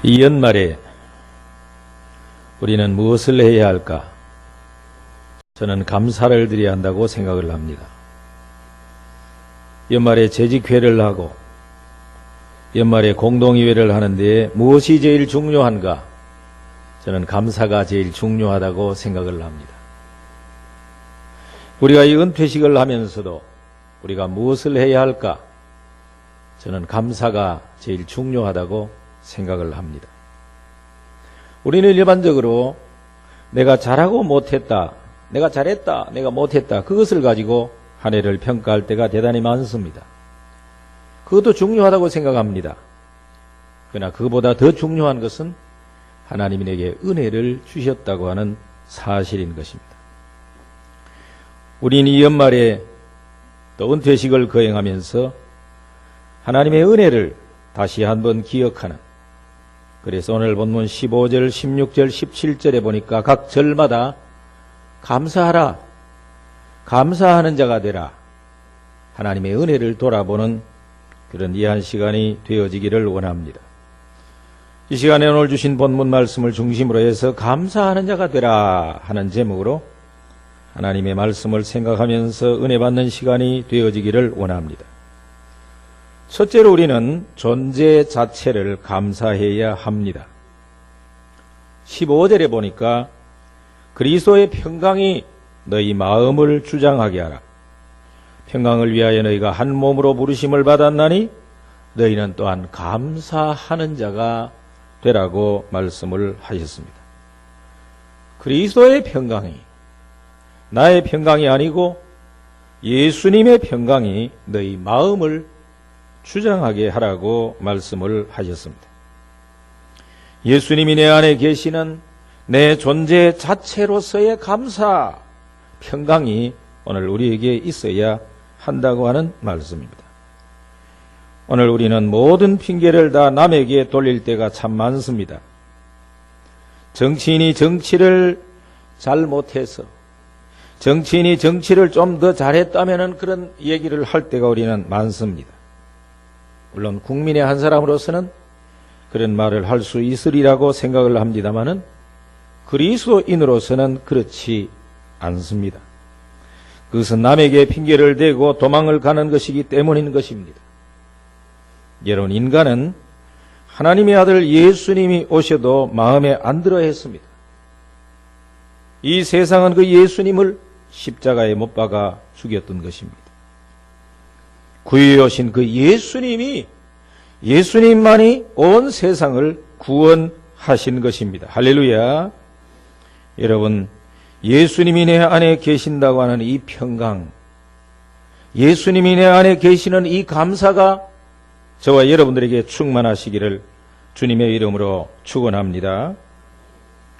이 연말에 우리는 무엇을 해야 할까? 저는 감사를 드려야 한다고 생각을 합니다. 연말에 재직회를 하고 연말에 공동의회를 하는데 무엇이 제일 중요한가? 저는 감사가 제일 중요하다고 생각을 합니다. 우리가 이 은퇴식을 하면서도 우리가 무엇을 해야 할까? 저는 감사가 제일 중요하다고 생각을 합니다. 우리는 일반적으로 내가 잘하고 못했다, 내가 잘했다, 내가 못했다, 그것을 가지고 한 해를 평가할 때가 대단히 많습니다. 그것도 중요하다고 생각합니다. 그러나 그보다 더 중요한 것은 하나님이 내게 은혜를 주셨다고 하는 사실인 것입니다. 우리는 이 연말에 또 은퇴식을 거행하면서 하나님의 은혜를 다시 한번 기억하는, 그래서 오늘 본문 15절, 16절, 17절에 보니까 각 절마다 감사하라, 감사하는 자가 되라, 하나님의 은혜를 돌아보는 그런 귀한 시간이 되어지기를 원합니다. 이 시간에 오늘 주신 본문 말씀을 중심으로 해서 감사하는 자가 되라 하는 제목으로 하나님의 말씀을 생각하면서 은혜 받는 시간이 되어지기를 원합니다. 첫째로 우리는 존재 자체를 감사해야 합니다. 15절에 보니까 그리스도의 평강이 너희 마음을 주장하게 하라. 평강을 위하여 너희가 한 몸으로 부르심을 받았나니 너희는 또한 감사하는 자가 되라고 말씀을 하셨습니다. 그리스도의 평강이 나의 평강이 아니고 예수님의 평강이 너희 마음을 주장하게 하라고 말씀을 하셨습니다. 예수님이 내 안에 계시는 내 존재 자체로서의 감사, 평강이 오늘 우리에게 있어야 한다고 하는 말씀입니다. 오늘 우리는 모든 핑계를 다 남에게 돌릴 때가 참 많습니다. 정치인이 정치를 잘 못해서, 정치인이 정치를 좀 더 잘했다면 그런 얘기를 할 때가 우리는 많습니다. 물론 국민의 한 사람으로서는 그런 말을 할 수 있으리라고 생각을 합니다마는 그리스도인으로서는 그렇지 않습니다. 그것은 남에게 핑계를 대고 도망을 가는 것이기 때문인 것입니다. 여러분, 인간은 하나님의 아들 예수님이 오셔도 마음에 안 들어 했습니다. 이 세상은 그 예수님을 십자가에 못 박아 죽였던 것입니다. 구유에 오신 그 예수님만이 온 세상을 구원하신 것입니다. 할렐루야. 여러분, 예수님이 내 안에 계신다고 하는 이 평강, 예수님이 내 안에 계시는 이 감사가 저와 여러분들에게 충만하시기를 주님의 이름으로 축원합니다.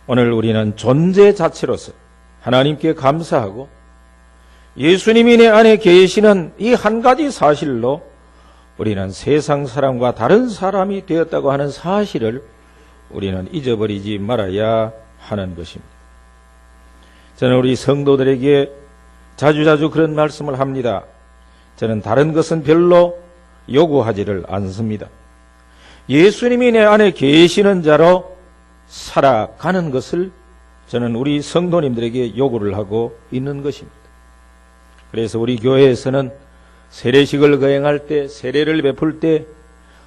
오늘 우리는 존재 자체로서 하나님께 감사하고 예수님이 내 안에 계시는 이 한 가지 사실로 우리는 세상 사람과 다른 사람이 되었다고 하는 사실을 우리는 잊어버리지 말아야 하는 것입니다. 저는 우리 성도들에게 자주자주 그런 말씀을 합니다. 저는 다른 것은 별로 요구하지를 않습니다. 예수님이 내 안에 계시는 자로 살아가는 것을 저는 우리 성도님들에게 요구를 하고 있는 것입니다. 그래서 우리 교회에서는 세례식을 거행할 때, 세례를 베풀 때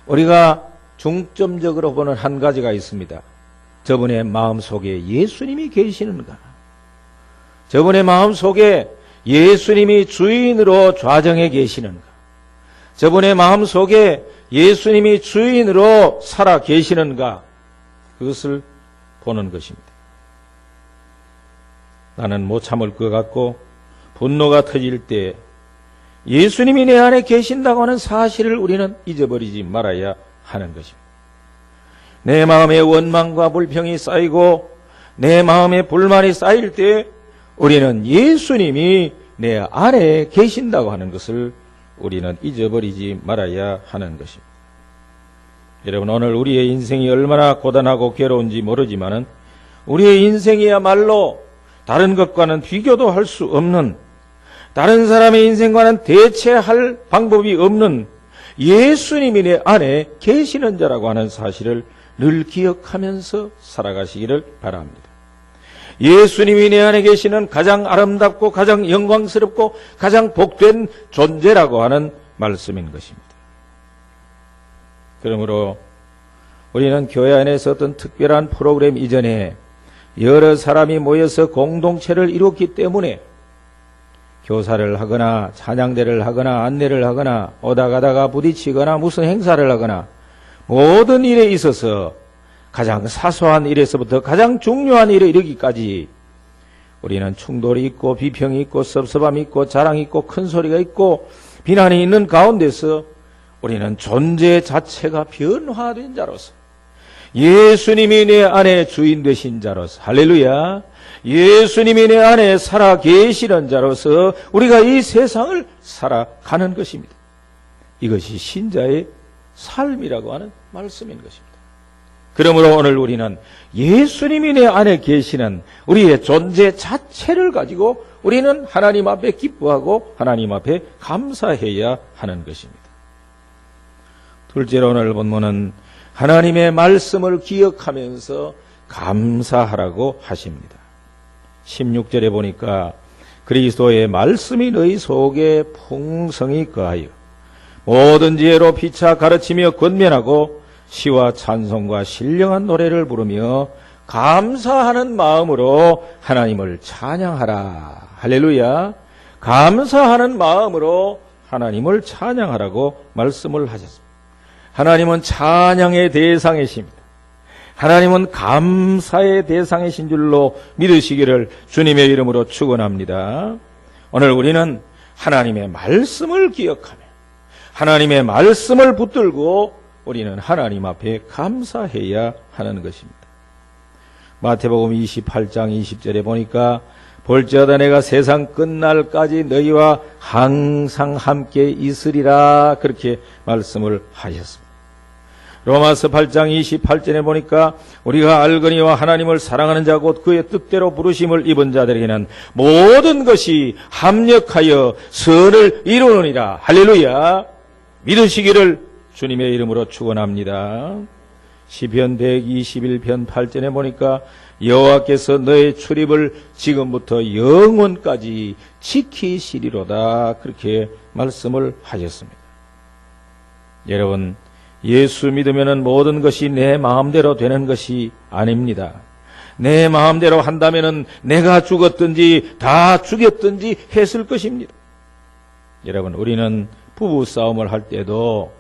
우리가 중점적으로 보는 한 가지가 있습니다. 저분의 마음속에 예수님이 계시는가? 저분의 마음속에 예수님이 주인으로 좌정해 계시는가? 저분의 마음속에 예수님이 주인으로 살아 계시는가? 그것을 보는 것입니다. 나는 못 참을 것 같고 분노가 터질 때 예수님이 내 안에 계신다고 하는 사실을 우리는 잊어버리지 말아야 하는 것입니다. 내 마음에 원망과 불평이 쌓이고 내 마음에 불만이 쌓일 때 우리는 예수님이 내 안에 계신다고 하는 것을 우리는 잊어버리지 말아야 하는 것입니다. 여러분, 오늘 우리의 인생이 얼마나 고단하고 괴로운지 모르지만은 우리의 인생이야말로 다른 것과는 비교도 할 수 없는, 다른 사람의 인생과는 대체할 방법이 없는 예수님이 내 안에 계시는 자라고 하는 사실을 늘 기억하면서 살아가시기를 바랍니다. 예수님이 내 안에 계시는 가장 아름답고 가장 영광스럽고 가장 복된 존재라고 하는 말씀인 것입니다. 그러므로 우리는 교회 안에서 어떤 특별한 프로그램 이전에 여러 사람이 모여서 공동체를 이뤘기 때문에 교사를 하거나 찬양대를 하거나 안내를 하거나 오다 가다가 부딪히거나 무슨 행사를 하거나 모든 일에 있어서 가장 사소한 일에서부터 가장 중요한 일에 이르기까지 우리는 충돌이 있고 비평이 있고 섭섭함이 있고 자랑이 있고 큰 소리가 있고 비난이 있는 가운데서 우리는 존재 자체가 변화된 자로서 예수님이 내 안에 주인 되신 자로서 할렐루야, 예수님이 내 안에 살아 계시는 자로서 우리가 이 세상을 살아가는 것입니다. 이것이 신자의 삶이라고 하는 말씀인 것입니다. 그러므로 오늘 우리는 예수님이 내 안에 계시는 우리의 존재 자체를 가지고 우리는 하나님 앞에 기뻐하고 하나님 앞에 감사해야 하는 것입니다. 둘째로 오늘 본문은 하나님의 말씀을 기억하면서 감사하라고 하십니다. 16절에 보니까 그리스도의 말씀이 너희 속에 풍성히 거하여 모든 지혜로 피차 가르치며 권면하고 시와 찬송과 신령한 노래를 부르며 감사하는 마음으로 하나님을 찬양하라. 할렐루야. 감사하는 마음으로 하나님을 찬양하라고 말씀을 하셨습니다. 하나님은 찬양의 대상이십니다. 하나님은 감사의 대상이신 줄로 믿으시기를 주님의 이름으로 축원합니다. 오늘 우리는 하나님의 말씀을 기억하며 하나님의 말씀을 붙들고 우리는 하나님 앞에 감사해야 하는 것입니다. 마태복음 28장 20절에 보니까 볼지어다 내가 세상 끝날까지 너희와 항상 함께 있으리라 그렇게 말씀을 하셨습니다. 로마서 8장 28절에 보니까 우리가 알거니와 하나님을 사랑하는 자 곧 그의 뜻대로 부르심을 입은 자들에게는 모든 것이 합력하여 선을 이루느니라. 할렐루야. 믿으시기를 주님의 이름으로 축원합니다. 시편 121편 8절에 보니까 여호와께서 너의 출입을 지금부터 영원까지 지키시리로다 그렇게 말씀을 하셨습니다. 여러분, 예수 믿으면 모든 것이 내 마음대로 되는 것이 아닙니다. 내 마음대로 한다면 내가 죽었든지 다 죽였든지 했을 것입니다. 여러분, 우리는 부부싸움을 할 때도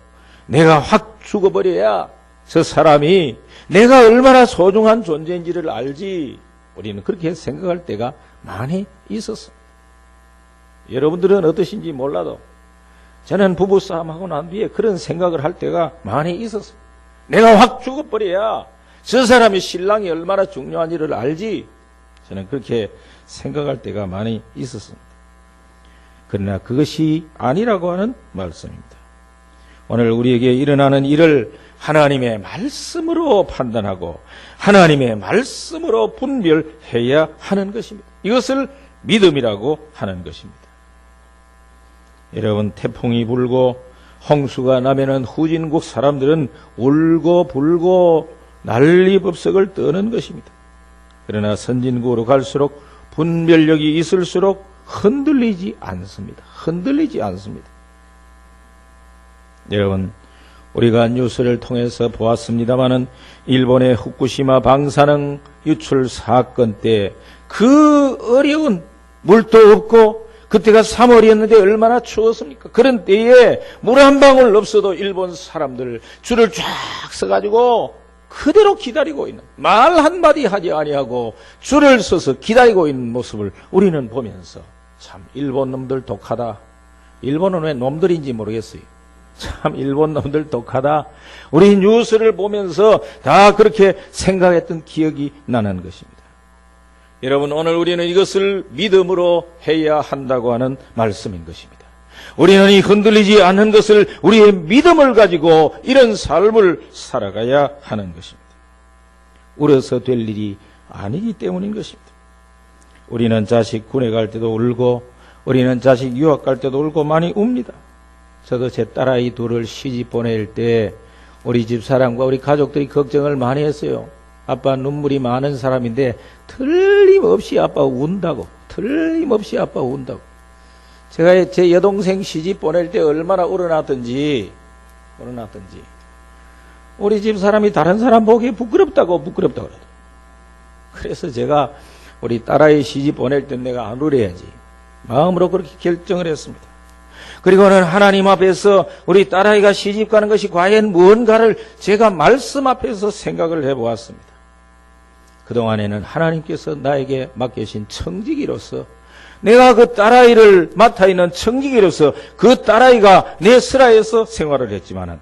내가 확 죽어버려야 저 사람이 내가 얼마나 소중한 존재인지를 알지, 우리는 그렇게 생각할 때가 많이 있었습니다. 여러분들은 어떠신지 몰라도 저는 부부싸움하고 난 뒤에 그런 생각을 할 때가 많이 있었습니다. 내가 확 죽어버려야 저 사람이 신랑이 얼마나 중요한지를 알지, 저는 그렇게 생각할 때가 많이 있었습니다. 그러나 그것이 아니라고 하는 말씀입니다. 오늘 우리에게 일어나는 일을 하나님의 말씀으로 판단하고 하나님의 말씀으로 분별해야 하는 것입니다. 이것을 믿음이라고 하는 것입니다. 여러분, 태풍이 불고 홍수가 나면은 후진국 사람들은 울고 불고 난리법석을 떠는 것입니다. 그러나 선진국으로 갈수록 분별력이 있을수록 흔들리지 않습니다. 흔들리지 않습니다. 여러분, 우리가 뉴스를 통해서 보았습니다마는 일본의 후쿠시마 방사능 유출 사건 때 그 어려운 물도 없고 그때가 3월이었는데 얼마나 추웠습니까? 그런 때에 물 한 방울 없어도 일본 사람들 줄을 쫙 서가지고 그대로 기다리고 있는, 말 한마디 하지 아니하고 줄을 서서 기다리고 있는 모습을 우리는 보면서 참 일본 놈들 독하다. 일본은 왜 놈들인지 모르겠어요. 참 일본 놈들 독하다. 우리 뉴스를 보면서 다 그렇게 생각했던 기억이 나는 것입니다. 여러분, 오늘 우리는 이것을 믿음으로 해야 한다고 하는 말씀인 것입니다. 우리는 이 흔들리지 않는 것을, 우리의 믿음을 가지고 이런 삶을 살아가야 하는 것입니다. 울어서 될 일이 아니기 때문인 것입니다. 우리는 자식 군에 갈 때도 울고, 우리는 자식 유학 갈 때도 울고 많이 웁니다. 저도 제 딸아이 둘을 시집 보낼 때 우리 집 사람과 우리 가족들이 걱정을 많이 했어요. 아빠 눈물이 많은 사람인데 틀림없이 아빠 운다고. 틀림없이 아빠 운다고. 제가 제 여동생 시집 보낼 때 얼마나 울어놨던지. 우리 집 사람이 다른 사람 보기에 부끄럽다고 그래도. 그래서 제가 우리 딸아이 시집 보낼 때 내가 안 울어야지. 마음으로 그렇게 결정을 했습니다. 그리고는 하나님 앞에서 우리 딸아이가 시집 가는 것이 과연 무언가를 제가 말씀 앞에서 생각을 해보았습니다. 그동안에는 하나님께서 나에게 맡기신 청지기로서 내가 그 딸아이를 맡아 있는 청지기로서 그 딸아이가 내 슬하에서 생활을 했지만은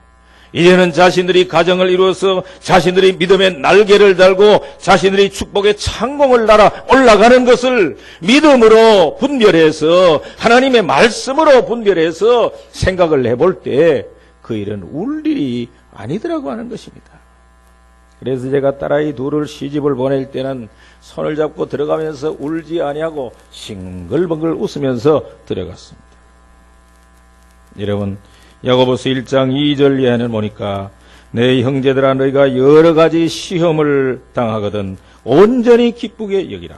이제는 자신들이 가정을 이루어서 자신들이 믿음의 날개를 달고 자신들이 축복의 창공을 날아 올라가는 것을 믿음으로 분별해서 하나님의 말씀으로 분별해서 생각을 해볼 때 그 일은 울 일이 아니더라고 하는 것입니다. 그래서 제가 딸아이 둘을 시집을 보낼 때는 손을 잡고 들어가면서 울지 아니하고 싱글벙글 웃으면서 들어갔습니다. 여러분, 야고보서 1장 2절 이하는 보니까 내 형제들아 너희가 여러 가지 시험을 당하거든 온전히 기쁘게 여기라.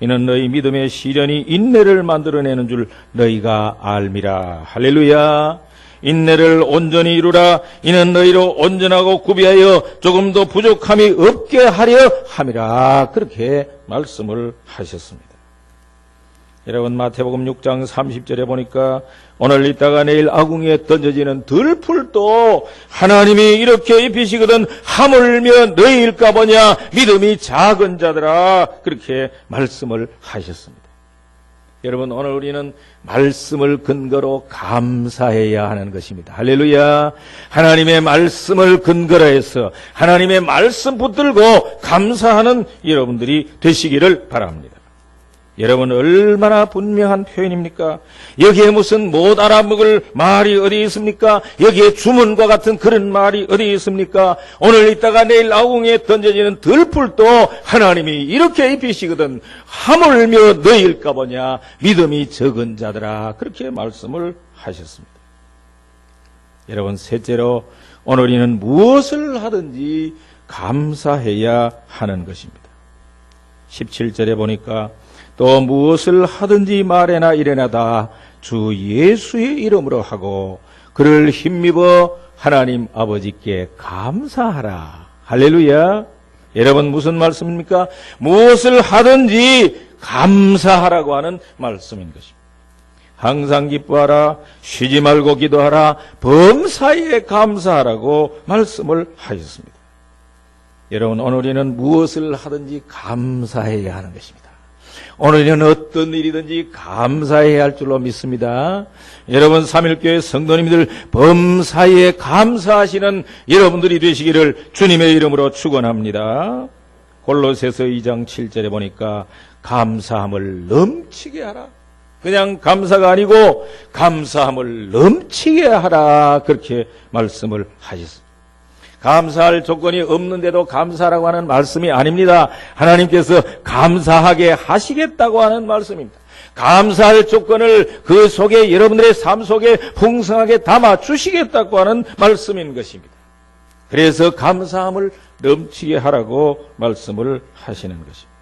이는 너희 믿음의 시련이 인내를 만들어내는 줄 너희가 알미라. 할렐루야. 인내를 온전히 이루라. 이는 너희로 온전하고 구비하여 조금도 부족함이 없게 하려 함이라. 그렇게 말씀을 하셨습니다. 여러분, 마태복음 6장 30절에 보니까 오늘 있다가 내일 아궁이에 던져지는 들풀도 하나님이 이렇게 입히시거든 하물며 너희일까 보냐 믿음이 작은 자들아. 그렇게 말씀을 하셨습니다. 여러분, 오늘 우리는 말씀을 근거로 감사해야 하는 것입니다. 할렐루야. 하나님의 말씀을 근거로 해서 하나님의 말씀 붙들고 감사하는 여러분들이 되시기를 바랍니다. 여러분, 얼마나 분명한 표현입니까? 여기에 무슨 못 알아먹을 말이 어디 있습니까? 여기에 주문과 같은 그런 말이 어디 있습니까? 오늘 있다가 내일 아궁이에 던져지는 들풀도 하나님이 이렇게 입히시거든 하물며 너희일까 보냐 믿음이 적은 자들아. 그렇게 말씀을 하셨습니다. 여러분, 셋째로 오늘 우리는 무엇을 하든지 감사해야 하는 것입니다. 17절에 보니까 또 무엇을 하든지 말에나 이래나 다 주 예수의 이름으로 하고 그를 힘입어 하나님 아버지께 감사하라. 할렐루야. 여러분, 무슨 말씀입니까? 무엇을 하든지 감사하라고 하는 말씀인 것입니다. 항상 기뻐하라, 쉬지 말고 기도하라, 범사에 감사하라고 말씀을 하셨습니다. 여러분, 오늘 우리는 무엇을 하든지 감사해야 하는 것입니다. 오늘은 어떤 일이든지 감사해야 할 줄로 믿습니다. 여러분, 삼일교회 성도님들 범사에 감사하시는 여러분들이 되시기를 주님의 이름으로 축원합니다. 골로새서 2장 7절에 보니까 감사함을 넘치게 하라. 그냥 감사가 아니고 감사함을 넘치게 하라. 그렇게 말씀을 하셨습니다. 감사할 조건이 없는데도 감사라고 하는 말씀이 아닙니다. 하나님께서 감사하게 하시겠다고 하는 말씀입니다. 감사할 조건을 그 속에 여러분들의 삶 속에 풍성하게 담아 주시겠다고 하는 말씀인 것입니다. 그래서 감사함을 넘치게 하라고 말씀을 하시는 것입니다.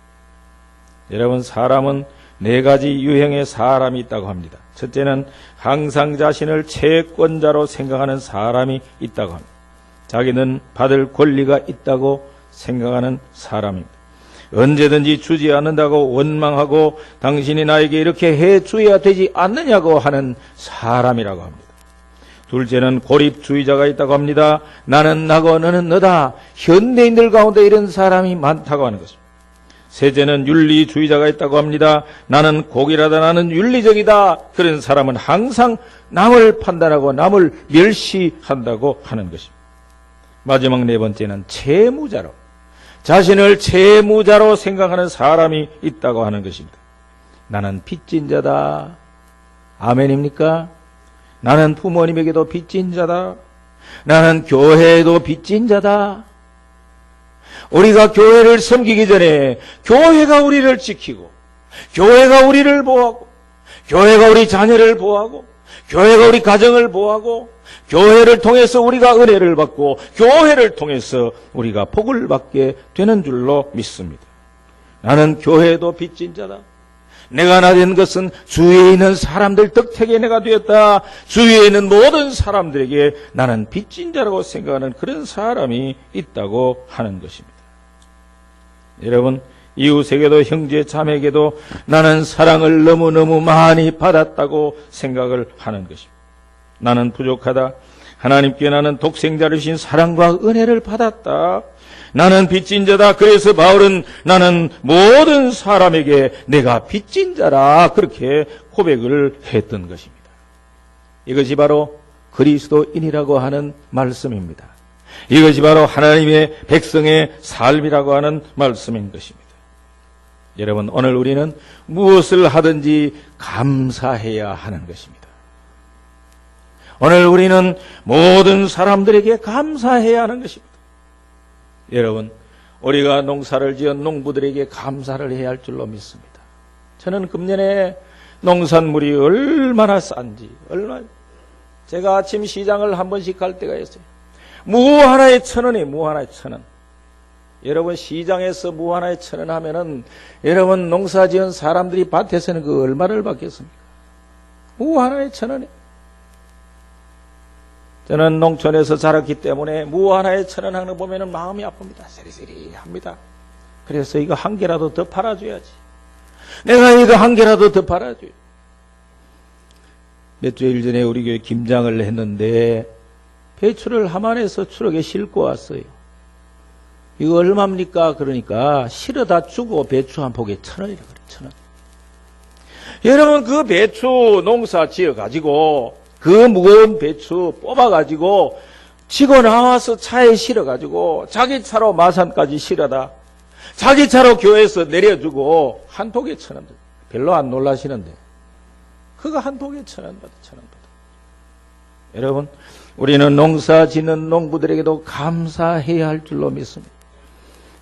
여러분, 사람은 네 가지 유형의 사람이 있다고 합니다. 첫째는 항상 자신을 채권자로 생각하는 사람이 있다고 합니다. 자기는 받을 권리가 있다고 생각하는 사람입니다. 언제든지 주지 않는다고 원망하고 당신이 나에게 이렇게 해줘야 되지 않느냐고 하는 사람이라고 합니다. 둘째는 고립주의자가 있다고 합니다. 나는 나고 너는 너다. 현대인들 가운데 이런 사람이 많다고 하는 것입니다. 셋째는 윤리주의자가 있다고 합니다. 나는 고귀하다, 나는 윤리적이다. 그런 사람은 항상 남을 판단하고 남을 멸시한다고 하는 것입니다. 마지막 네 번째는 채무자로, 자신을 채무자로 생각하는 사람이 있다고 하는 것입니다. 나는 빚진 자다. 아멘입니까? 나는 부모님에게도 빚진 자다. 나는 교회에도 빚진 자다. 우리가 교회를 섬기기 전에 교회가 우리를 지키고 교회가 우리를 보호하고 교회가 우리 자녀를 보호하고 교회가 우리 가정을 보호하고 교회를 통해서 우리가 은혜를 받고 교회를 통해서 우리가 복을 받게 되는 줄로 믿습니다. 나는 교회도 빚진 자다. 내가 나 된 것은 주위에 있는 사람들 덕택에 내가 되었다. 주위에 있는 모든 사람들에게 나는 빚진 자라고 생각하는 그런 사람이 있다고 하는 것입니다. 여러분, 이웃에게도 형제 자매에게도 나는 사랑을 너무너무 많이 받았다고 생각을 하는 것입니다. 나는 부족하다. 하나님께 나는 독생자를 주신 사랑과 은혜를 받았다. 나는 빚진 자다. 그래서 바울은 나는 모든 사람에게 내가 빚진 자라 그렇게 고백을 했던 것입니다. 이것이 바로 그리스도인이라고 하는 말씀입니다. 이것이 바로 하나님의 백성의 삶이라고 하는 말씀인 것입니다. 여러분, 오늘 우리는 무엇을 하든지 감사해야 하는 것입니다. 오늘 우리는 모든 사람들에게 감사해야 하는 것입니다. 여러분, 우리가 농사를 지은 농부들에게 감사를 해야 할 줄로 믿습니다. 저는 금년에 농산물이 얼마나 싼지, 제가 아침 시장을 한 번씩 갈 때가 있어요. 무 하나에 1,000원이에요. 무 하나에 1,000원. 여러분, 시장에서 무 하나에 1,000원 하면은 여러분 농사 지은 사람들이 밭에서는 그 얼마를 받겠습니까? 무 하나에 1,000원이에요. 저는 농촌에서 자랐기 때문에 무 하나에 1,000원 하는 거 보면은 마음이 아픕니다. 세리세리합니다. 그래서 이거 한 개라도 더 팔아줘야지. 내가 이거 한 개라도 더 팔아줘요. 몇 주일 전에 우리 교회 김장을 했는데 배추를 함안에서 트럭에 싣고 왔어요. 이거 얼마입니까? 그러니까 실어다 주고 배추 한 폭에 1,000원이라고 그래요. 1,000원. 여러분, 그 배추 농사 지어가지고 그 무거운 배추 뽑아가지고 지고 나와서 차에 실어가지고 자기 차로 마산까지 실어다 자기 차로 교회에서 내려주고 한 폭에 1,000원. 별로 안 놀라시는데 그거 한 폭에 1,000원 받아. 1,000원 받아. 여러분, 우리는 농사 짓는 농부들에게도 감사해야 할 줄로 믿습니다.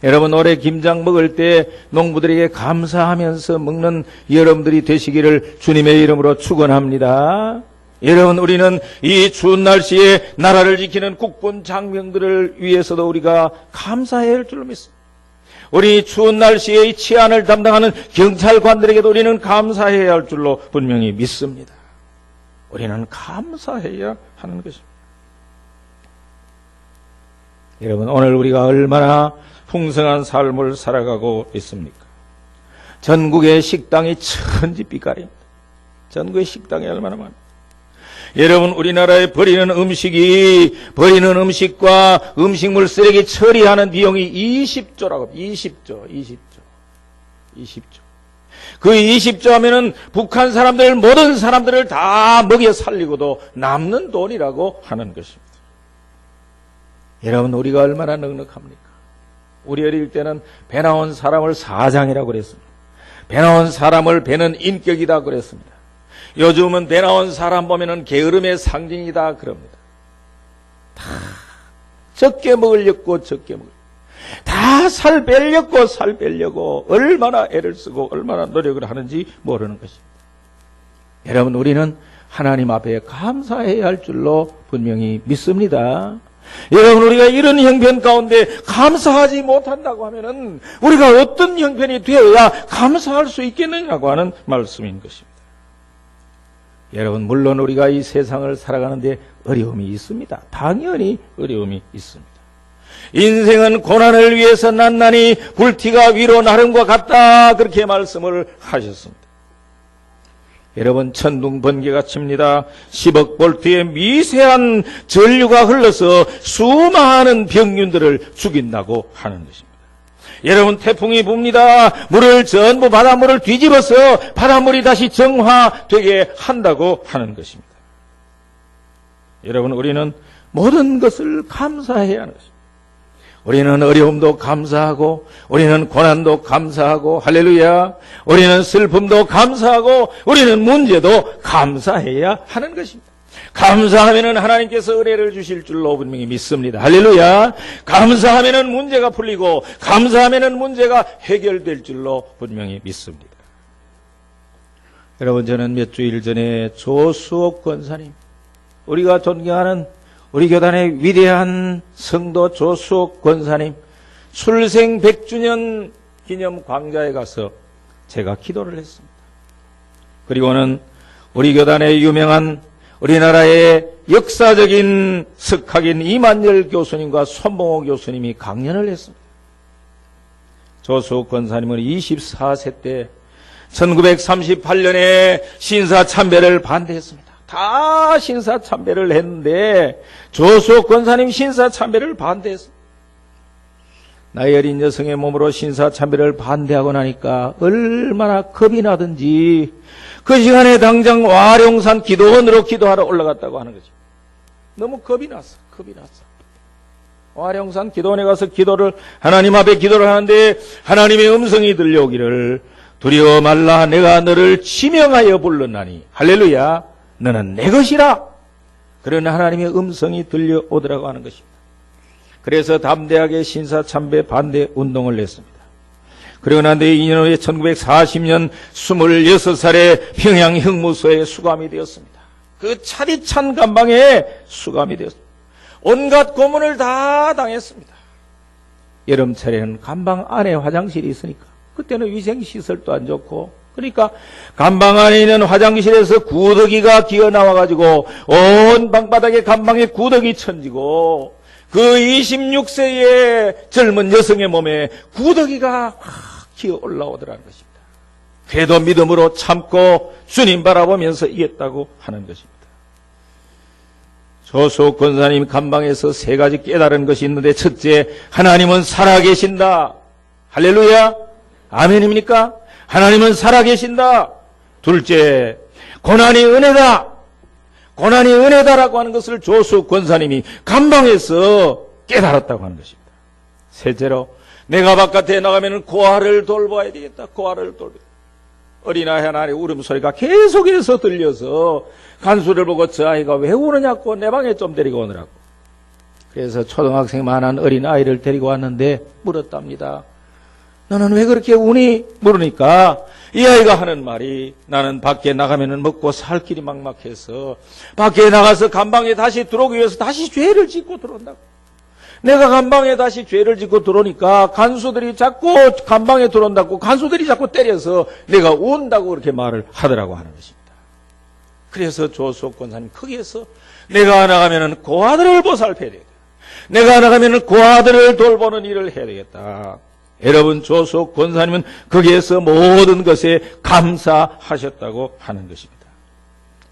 여러분, 올해 김장 먹을 때 농부들에게 감사하면서 먹는 여러분들이 되시기를 주님의 이름으로 축원합니다. 여러분, 우리는 이 추운 날씨에 나라를 지키는 국군 장병들을 위해서도 우리가 감사해야 할 줄로 믿습니다. 우리 추운 날씨에 이 치안을 담당하는 경찰관들에게도 우리는 감사해야 할 줄로 분명히 믿습니다. 우리는 감사해야 하는 것입니다. 여러분, 오늘 우리가 얼마나 풍성한 삶을 살아가고 있습니까? 전국의 식당이 천지빛깔입니다. 전국의 식당이 얼마나 많아요. 여러분, 우리나라에 버리는 음식과 음식물 쓰레기 처리하는 비용이 20조라고, 20조. 그 20조 하면은 북한 사람들, 모든 사람들을 다 먹여 살리고도 남는 돈이라고 하는 것입니다. 여러분, 우리가 얼마나 넉넉합니까? 우리 어릴 때는 배 나온 사람을 사장이라고 그랬습니다. 배 나온 사람을 배는 인격이다 그랬습니다. 요즘은 배 나온 사람 보면은 게으름의 상징이다 그럽니다. 다 적게 먹으려고 다 살 빼려고 얼마나 애를 쓰고 얼마나 노력을 하는지 모르는 것입니다. 여러분, 우리는 하나님 앞에 감사해야 할 줄로 분명히 믿습니다. 여러분, 우리가 이런 형편 가운데 감사하지 못한다고 하면은 우리가 어떤 형편이 되어야 감사할 수 있겠느냐고 하는 말씀인 것입니다. 여러분, 물론 우리가 이 세상을 살아가는데 어려움이 있습니다. 당연히 어려움이 있습니다. 인생은 고난을 위해서 난나니 불티가 위로 나름과 같다 그렇게 말씀을 하셨습니다. 여러분, 천둥 번개가 칩니다. 10억 볼트의 미세한 전류가 흘러서 수많은 병균들을 죽인다고 하는 것입니다. 여러분, 태풍이 붑니다. 물을 전부 바닷물을 뒤집어서 바닷물이 다시 정화되게 한다고 하는 것입니다. 여러분, 우리는 모든 것을 감사해야 하는 것입니다. 우리는 어려움도 감사하고 우리는 고난도 감사하고 할렐루야, 우리는 슬픔도 감사하고 우리는 문제도 감사해야 하는 것입니다. 감사하면은 하나님께서 은혜를 주실 줄로 분명히 믿습니다. 할렐루야. 감사하면은 문제가 풀리고 감사하면은 문제가 해결될 줄로 분명히 믿습니다. 여러분, 저는 몇 주일 전에 조수옥 권사님, 우리가 존경하는 우리 교단의 위대한 성도 조수옥 권사님 출생 100주년 기념 광자에 가서 제가 기도를 했습니다. 그리고는 우리 교단의 유명한 우리나라의 역사적인 석학인 이만열 교수님과 손봉호 교수님이 강연을 했습니다. 조수옥 권사님은 24세 때 1938년에 신사참배를 반대했습니다. 다 신사참배를 했는데 조수옥 권사님 신사참배를 반대했습니다. 나이 어린 여성의 몸으로 신사참배를 반대하고 나니까 얼마나 겁이 나든지 그 시간에 당장 와룡산 기도원으로 기도하러 올라갔다고 하는 거죠. 너무 겁이 났어. 와룡산 기도원에 가서 하나님 앞에 기도를 하는데 하나님의 음성이 들려오기를 두려워 말라 내가 너를 지명하여 불렀나니 할렐루야 너는 내 것이라. 그런 하나님의 음성이 들려오더라고 하는 것입니다. 그래서 담대하게 신사참배 반대 운동을 냈습니다. 그리고 난 뒤에 2년 후에 1940년 26살에 평양 형무소에 수감이 되었습니다. 그 차디찬 감방에 수감이 되었습니다. 온갖 고문을 다 당했습니다. 여름철에는 감방 안에 화장실이 있으니까 그때는 위생시설도 안 좋고 그러니까 감방 안에 있는 화장실에서 구더기가 기어나와가지고 온 방바닥에 감방에 구더기 천지고 그 26세의 젊은 여성의 몸에 구더기가 확 기어 올라오더라는 것입니다. 그래도 믿음으로 참고 주님 바라보면서 이겼다고 하는 것입니다. 조수옥 권사님 감방에서 3가지 깨달은 것이 있는데 첫째, 하나님은 살아계신다. 할렐루야. 아멘입니까? 하나님은 살아계신다. 둘째, 고난이 은혜다. 고난이 은혜다라고 하는 것을 조수옥 권사님이 감방에서 깨달았다고 하는 것입니다. 셋째로, 내가 바깥에 나가면 고아를 돌봐야 되겠다. 고아를 돌봐. 어린아이 하나의 울음소리가 계속해서 들려서 간수를 보고 저 아이가 왜 우느냐고 내 방에 좀 데리고 오느라고. 그래서 초등학생만한 어린아이를 데리고 왔는데 물었답니다. 너는 왜 그렇게 우니? 물으니까 이 아이가 하는 말이 나는 밖에 나가면 먹고 살 길이 막막해서 밖에 나가서 감방에 다시 들어오기 위해서 다시 죄를 짓고 들어온다고. 내가 감방에 다시 죄를 짓고 들어오니까 간수들이 자꾸 감방에 들어온다고 간수들이 자꾸 때려서 내가 운다고 그렇게 말을 하더라고 하는 것입니다. 그래서 조수옥 권사님 거기에서 내가 나가면 고아들을 보살펴야 되겠다. 내가 나가면 고아들을 돌보는 일을 해야 되겠다. 여러분 조수옥 권사님은 거기에서 모든 것에 감사하셨다고 하는 것입니다.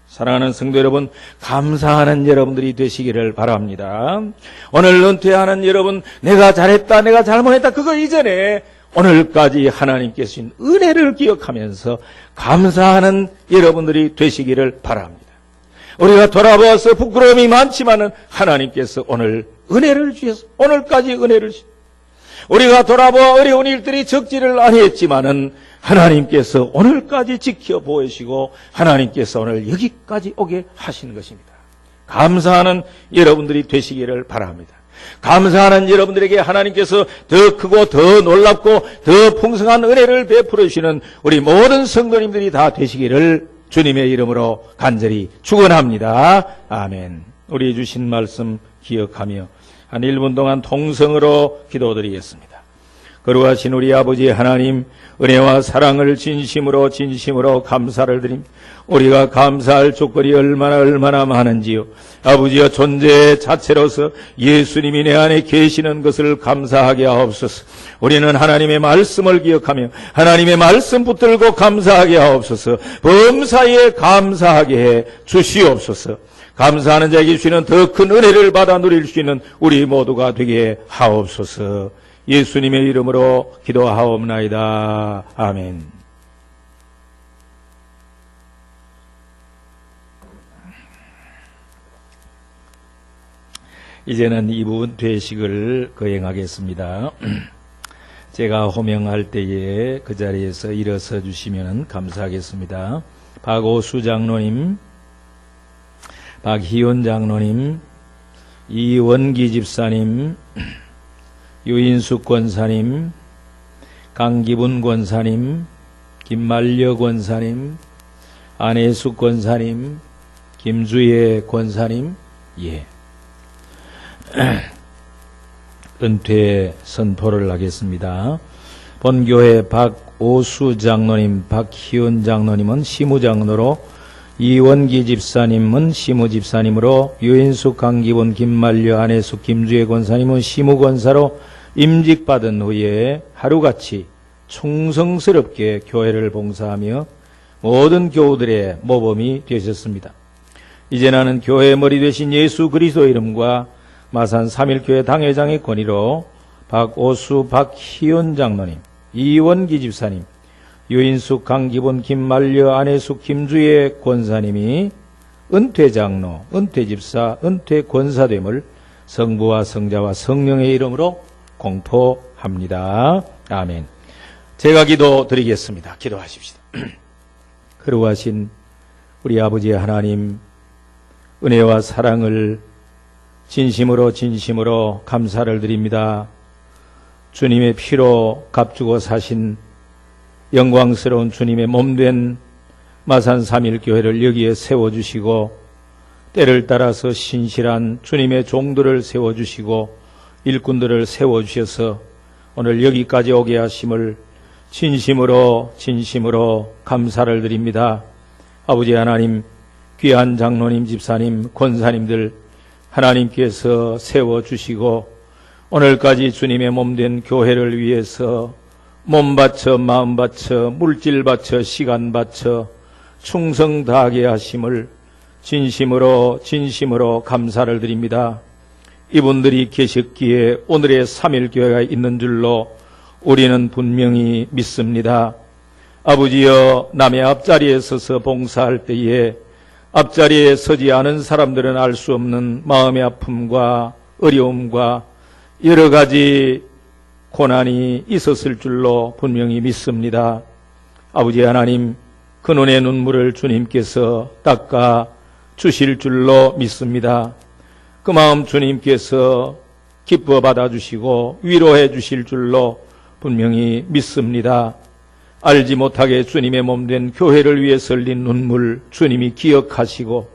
사랑하는 성도 여러분, 감사하는 여러분들이 되시기를 바랍니다. 오늘 은퇴하는 여러분, 내가 잘했다, 내가 잘못했다, 그거 이전에 오늘까지 하나님께서 주신 은혜를 기억하면서 감사하는 여러분들이 되시기를 바랍니다. 우리가 돌아보아서 부끄러움이 많지만은 하나님께서 오늘 은혜를 주셔서 오늘까지 은혜를 주셨습니다. 우리가 돌아보아 어려운 일들이 적지를 아니했지만은 하나님께서 오늘까지 지켜보시고 하나님께서 오늘 여기까지 오게 하시는 것입니다. 감사하는 여러분들이 되시기를 바랍니다. 감사하는 여러분들에게 하나님께서 더 크고 더 놀랍고 더 풍성한 은혜를 베풀어 주시는 우리 모든 성도님들이 다 되시기를 주님의 이름으로 간절히 축원합니다. 아멘. 우리 주신 말씀 기억하며 한 1분 동안 통성으로 기도드리겠습니다. 거룩하신 우리 아버지 하나님, 은혜와 사랑을 진심으로 감사를 드립니다. 우리가 감사할 조건이 얼마나 많은지요. 아버지여, 존재 자체로서 예수님이 내 안에 계시는 것을 감사하게 하옵소서. 우리는 하나님의 말씀을 기억하며 하나님의 말씀 붙들고 감사하게 하옵소서. 범사에 감사하게 해 주시옵소서. 감사하는 자에게 주시는 더 큰 은혜를 받아 누릴 수 있는 우리 모두가 되게 하옵소서. 예수님의 이름으로 기도하옵나이다. 아멘. 이제는 이 부분 되식을 거행하겠습니다. 제가 호명할 때에 그 자리에서 일어서 주시면 감사하겠습니다. 박오수 장로님, 박희원 장로님, 이원기 집사님, 유인숙 권사님, 강기분 권사님, 김말려 권사님, 안혜숙 권사님, 김주혜 권사님, 예. 은퇴 선포를 하겠습니다. 본교회 박오수 장로님, 박희은 장로님은 시무장로로, 이원기 집사님은 시무집사님으로, 유인숙, 강기본, 김만려, 안혜숙, 김주혜 권사님은 시무권사로 임직받은 후에 하루같이 충성스럽게 교회를 봉사하며 모든 교우들의 모범이 되셨습니다. 이제 나는 교회의 머리 되신 예수 그리스도 이름과 마산 3.1교회 당회장의 권위로 박오수, 박희은 장로님, 이원기 집사님, 유인숙, 강기본, 김만려, 안혜숙, 김주혜 권사님이 은퇴장로, 은퇴집사, 은퇴권사됨을 성부와 성자와 성령의 이름으로 공포합니다. 아멘. 제가 기도 드리겠습니다. 기도하십시다. 거룩하신 우리 아버지 하나님, 은혜와 사랑을 진심으로 감사를 드립니다. 주님의 피로 값주고 사신 영광스러운 주님의 몸된 마산 3.1교회를 여기에 세워주시고, 때를 따라서 신실한 주님의 종들을 세워주시고 일꾼들을 세워주셔서 오늘 여기까지 오게 하심을 진심으로 감사를 드립니다. 아버지 하나님, 귀한 장로님, 집사님, 권사님들 하나님께서 세워주시고 오늘까지 주님의 몸된 교회를 위해서 몸 바쳐, 마음 바쳐, 물질 바쳐, 시간 바쳐 충성 다하게 하심을 진심으로 감사를 드립니다. 이분들이 계셨기에 오늘의 3.1교회가 있는 줄로 우리는 분명히 믿습니다. 아버지여, 남의 앞자리에 서서 봉사할 때에 앞자리에 서지 않은 사람들은 알 수 없는 마음의 아픔과 어려움과 여러 가지 고난이 있었을 줄로 분명히 믿습니다. 아버지 하나님, 그 눈의 눈물을 주님께서 닦아 주실 줄로 믿습니다. 그 마음 주님께서 기뻐 받아주시고 위로해 주실 줄로 분명히 믿습니다. 알지 못하게 주님의 몸된 교회를 위해 흘린 눈물 주님이 기억하시고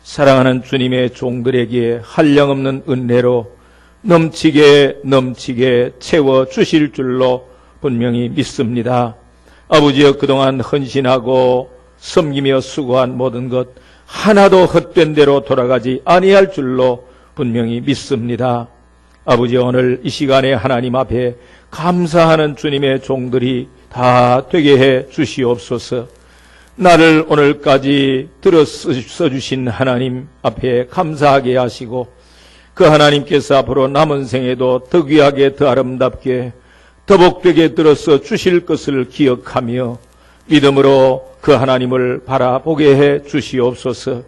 사랑하는 주님의 종들에게 한량없는 은혜로 넘치게 채워주실 줄로 분명히 믿습니다. 아버지여, 그동안 헌신하고 섬기며 수고한 모든 것 하나도 헛된 대로 돌아가지 아니할 줄로 분명히 믿습니다. 아버지, 오늘 이 시간에 하나님 앞에 감사하는 주님의 종들이 다 되게 해 주시옵소서. 나를 오늘까지 들어 써주신 하나님 앞에 감사하게 하시고 그 하나님께서 앞으로 남은 생에도 더 귀하게, 더 아름답게, 더 복되게 들어서 주실 것을 기억하며 믿음으로 그 하나님을 바라보게 해 주시옵소서.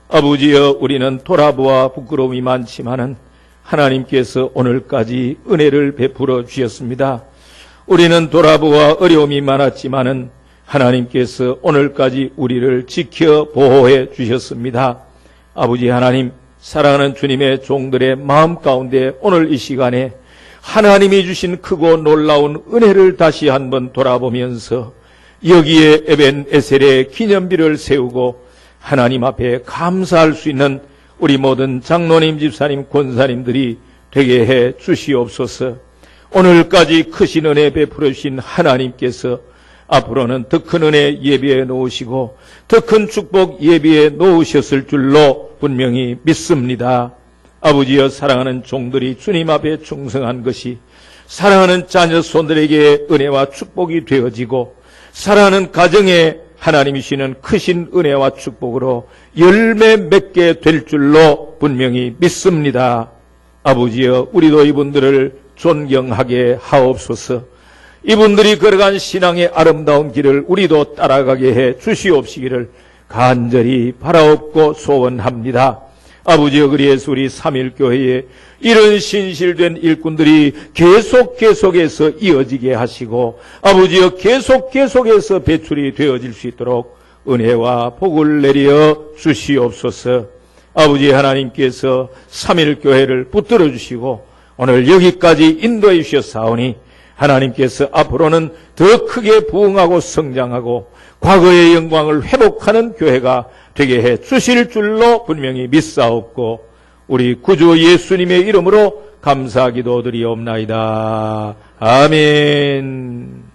아버지여, 우리는 돌아보아 부끄러움이 많지만은 하나님께서 오늘까지 은혜를 베풀어 주셨습니다. 우리는 돌아보아 어려움이 많았지만은 하나님께서 오늘까지 우리를 지켜 보호해 주셨습니다. 아버지 하나님, 사랑하는 주님의 종들의 마음 가운데 오늘 이 시간에 하나님이 주신 크고 놀라운 은혜를 다시 한번 돌아보면서 여기에 에벤에셀의 기념비를 세우고 하나님 앞에 감사할 수 있는 우리 모든 장로님, 집사님, 권사님들이 되게 해 주시옵소서. 오늘까지 크신 은혜 베풀어 주신 하나님께서 앞으로는 더 큰 은혜 예비해 놓으시고 더 큰 축복 예비해 놓으셨을 줄로 분명히 믿습니다. 아버지여, 사랑하는 종들이 주님 앞에 충성한 것이 사랑하는 자녀 손들에게 은혜와 축복이 되어지고 사랑하는 가정에 하나님이 주시는 크신 은혜와 축복으로 열매 맺게 될 줄로 분명히 믿습니다. 아버지여, 우리도 이분들을 존경하게 하옵소서. 이분들이 걸어간 신앙의 아름다운 길을 우리도 따라가게 해 주시옵시기를 간절히 바라옵고 소원합니다. 아버지여, 그리해서 우리 3.1교회에 이런 신실된 일꾼들이 계속해서 이어지게 하시고 아버지여, 계속해서 배출이 되어질 수 있도록 은혜와 복을 내려 주시옵소서. 아버지 하나님께서 3.1교회를 붙들어 주시고 오늘 여기까지 인도해 주셨사오니 하나님께서 앞으로는 더 크게 부흥하고 성장하고 과거의 영광을 회복하는 교회가 되게 해 주실 줄로 분명히 믿사옵고 우리 구주 예수님의 이름으로 감사기도 드리옵나이다. 아멘.